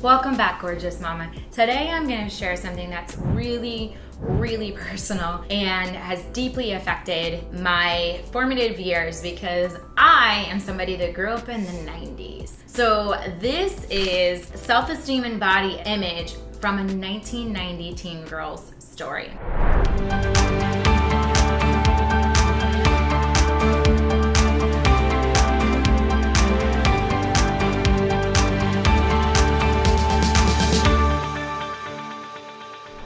Welcome back, gorgeous mama. Today I'm going to share something that's really personal and has deeply affected my formative years because I am somebody that grew up in the 90s. So this is Self-Esteem and Body Image from a 1990 teen girl's story.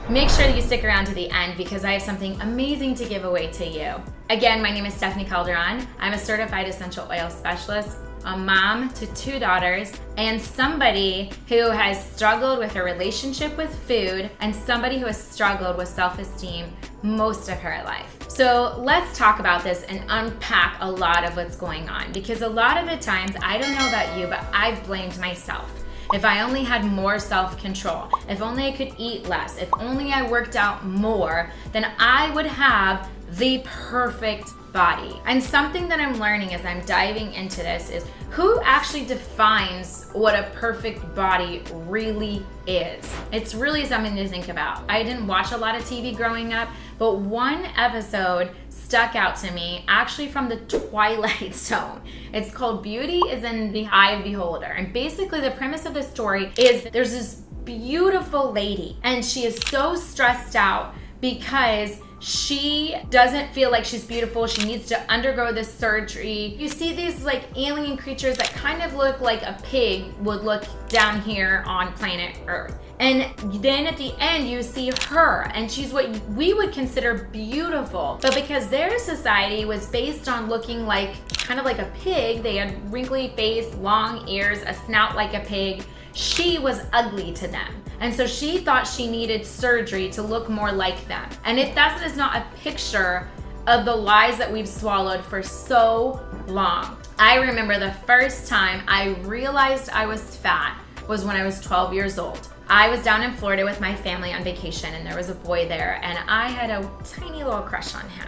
Make sure that you stick around to the end because I have something amazing to give away to you. Again, my name is Stephanie Calderon. I'm a certified essential oil specialist, a mom to 2 daughters, and somebody who has struggled with her relationship with food and somebody who has struggled with self-esteem most of her life. So let's talk about this and unpack a lot of what's going on because a lot of the times, I don't know about you, but I've blamed myself. If I only had more self-control, if only I could eat less, if only I worked out more, then I would have the perfect body. And something that I'm learning as I'm diving into this is who actually defines what a perfect body really is. It's really something to think about. I didn't watch a lot of TV growing up, but one episode stuck out to me actually from the Twilight Zone. It's called Beauty is in the Eye of the Beholder. And basically the premise of the story is there's this beautiful lady and she is so stressed out because she doesn't feel like she's beautiful. She needs to undergo this surgery. You see these like alien creatures that kind of look like a pig would look down here on planet Earth. And then at the end you see her and she's what we would consider beautiful. But because their society was based on looking like kind of like a pig, they had wrinkly face, long ears, a snout like a pig, she was ugly to them. And so she thought she needed surgery to look more like them. And if that is not a picture of the lies that we've swallowed for so long. I remember the first time I realized I was fat was when I was 12 years old. I was down in Florida with my family on vacation and there was a boy there and I had a tiny little crush on him.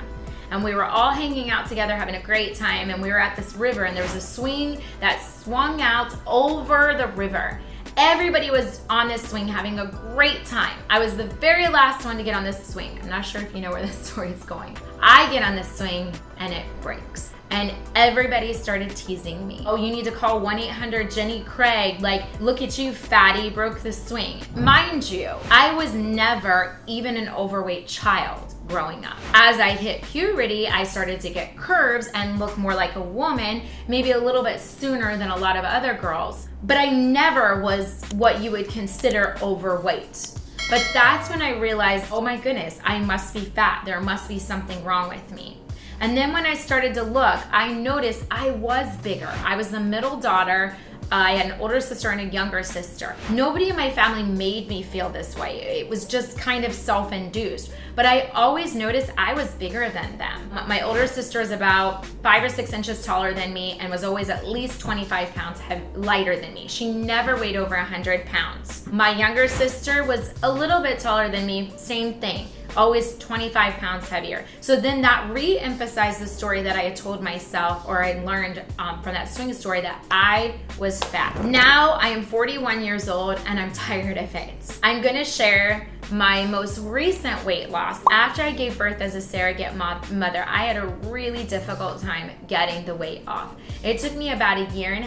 And we were all hanging out together having a great time and we were at this river and there was a swing that swung out over the river. Everybody was on this swing having a great time. I was the very last one to get on this swing. I'm not sure if you know where this story is going. I get on this swing and it breaks. And everybody started teasing me. Oh, you need to call 1-800-JENNY-CRAIG. Like, look at you, fatty, broke the swing. Mind you, I was never even an overweight child growing up. As I hit puberty, I started to get curves and look more like a woman, maybe a little bit sooner than a lot of other girls. But I never was what you would consider overweight. But that's when I realized, oh my goodness, I must be fat. There must be something wrong with me. And then when I started to look, I noticed I was bigger. I was the middle daughter. I had an older sister and a younger sister. Nobody in my family made me feel this way. It was just kind of self-induced. But I always noticed I was bigger than them. My older sister is about 5 or 6 inches taller than me and was always at least 25 pounds lighter than me. She never weighed over 100 pounds. My younger sister was a little bit taller than me, same thing. Always 25 pounds heavier. So then that re-emphasized the story that I had told myself or I learned from that swing story that I was fat. Now I am 41 years old and I'm tired of it. I'm gonna share my most recent weight loss. After I gave birth as a surrogate mother, I had a really difficult time getting the weight off. It took me about 1.5 years.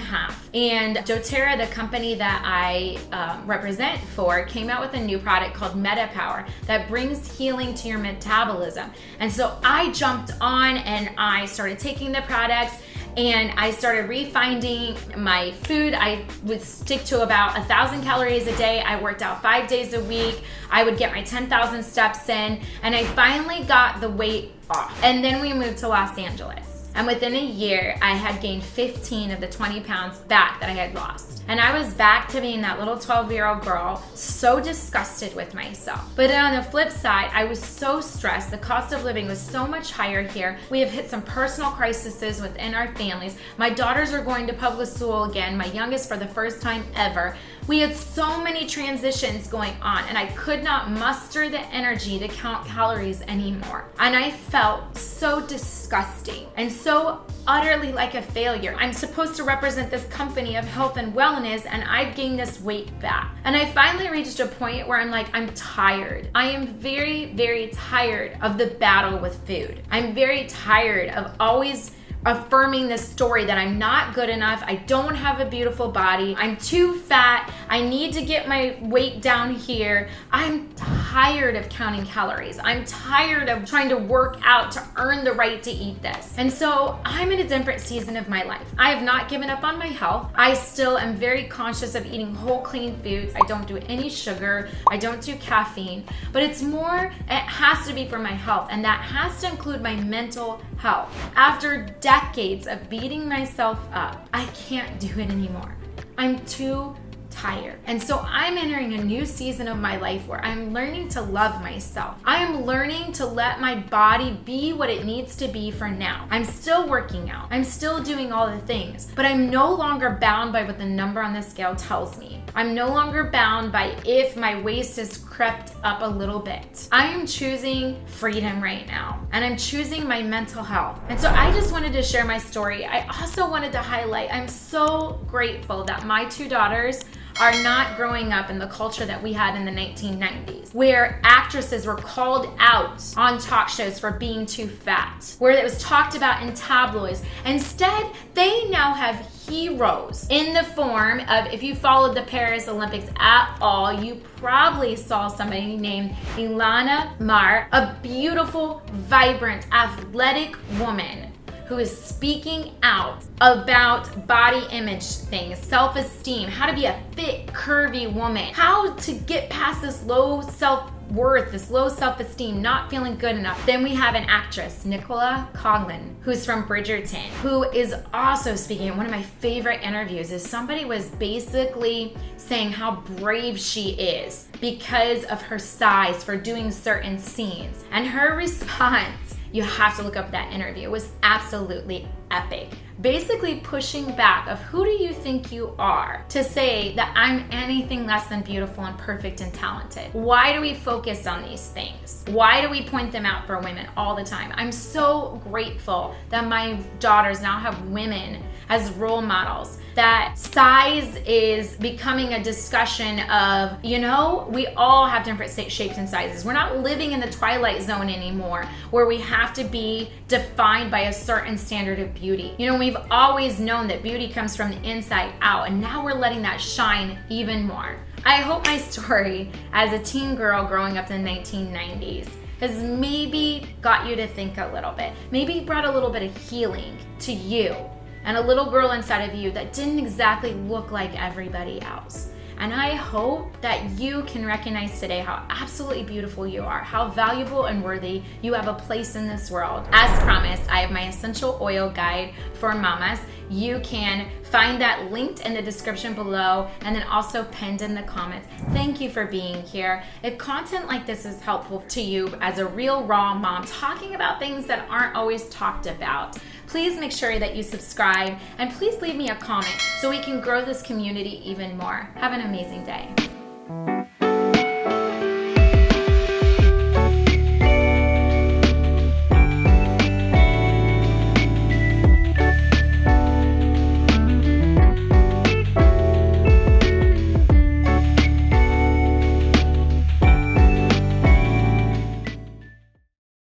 And doTERRA, the company that I represent for, came out with a new product called MetaPower that brings healing to your metabolism. And so I jumped on and I started taking the products and I started refining my food. I would stick to about 1,000 calories a day. I worked out 5 days a week. I would get my 10,000 steps in, and I finally got the weight off. And then we moved to Los Angeles. And within 1 year, I had gained 15 of the 20 pounds back that I had lost. And I was back to being that little 12-year-old girl, so disgusted with myself. But on the flip side, I was so stressed. The cost of living was so much higher here. We have hit some personal crises within our families. My daughters are going to public school again, my youngest for the first time ever. We had so many transitions going on, and I could not muster the energy to count calories anymore. And I felt so disgusting and so utterly like a failure. I'm supposed to represent this company of health and wellness, and I've gained this weight back. And I finally reached a point where I'm like, I'm tired. I am very, very tired of the battle with food. I'm very tired of always affirming this story that I'm not good enough, I don't have a beautiful body, I'm too fat, I need to get my weight down here. I'm tired of counting calories. I'm tired of trying to work out to earn the right to eat this. And so I'm in a different season of my life. I have not given up on my health. I still am very conscious of eating whole, clean foods. I don't do any sugar. I don't do caffeine. But it's more, it has to be for my health, and that has to include my mental health. After decades of beating myself up, I can't do it anymore. I'm too tired. And so I'm entering a new season of my life where I'm learning to love myself. I am learning to let my body be what it needs to be for now. I'm still working out. I'm still doing all the things, but I'm no longer bound by what the number on the scale tells me. I'm no longer bound by if my waist has crept up a little bit. I am choosing freedom right now, and I'm choosing my mental health. And so I just wanted to share my story. I also wanted to highlight, I'm so grateful that my two daughters are not growing up in the culture that we had in the 1990s, where actresses were called out on talk shows for being too fat, where it was talked about in tabloids. Instead, they now have heroes in the form of, if you followed the Paris Olympics at all, you probably saw somebody named Ilana Mar, a beautiful, vibrant, athletic woman who is speaking out about body image things, self-esteem, how to be a fit, curvy woman, how to get past this low self-worth, this low self-esteem, not feeling good enough. Then we have an actress, Nicola Coughlan, who's from Bridgerton, who is also speaking. In one of my favorite interviews is somebody was basically saying how brave she is because of her size for doing certain scenes. And her response, you have to look up that interview, it was absolutely epic. Basically pushing back of, who do you think you are to say that I'm anything less than beautiful and perfect and talented? Why do we focus on these things? Why do we point them out for women all the time? I'm so grateful that my daughters now have women as role models, that size is becoming a discussion of, we all have different shapes and sizes. We're not living in the twilight zone anymore where we have to be defined by a certain standard of beauty. We've always known that beauty comes from the inside out, and now we're letting that shine even more. I hope my story as a teen girl growing up in the 1990s has maybe got you to think a little bit, maybe brought a little bit of healing to you and a little girl inside of you that didn't exactly look like everybody else. And I hope that you can recognize today how absolutely beautiful you are, how valuable and worthy you have a place in this world. As promised, I have my essential oil guide for mamas. You can find that linked in the description below and then also pinned in the comments. Thank you for being here. If content like this is helpful to you as a real raw mom talking about things that aren't always talked about, please make sure that you subscribe and please leave me a comment so we can grow this community even more. Have an amazing day.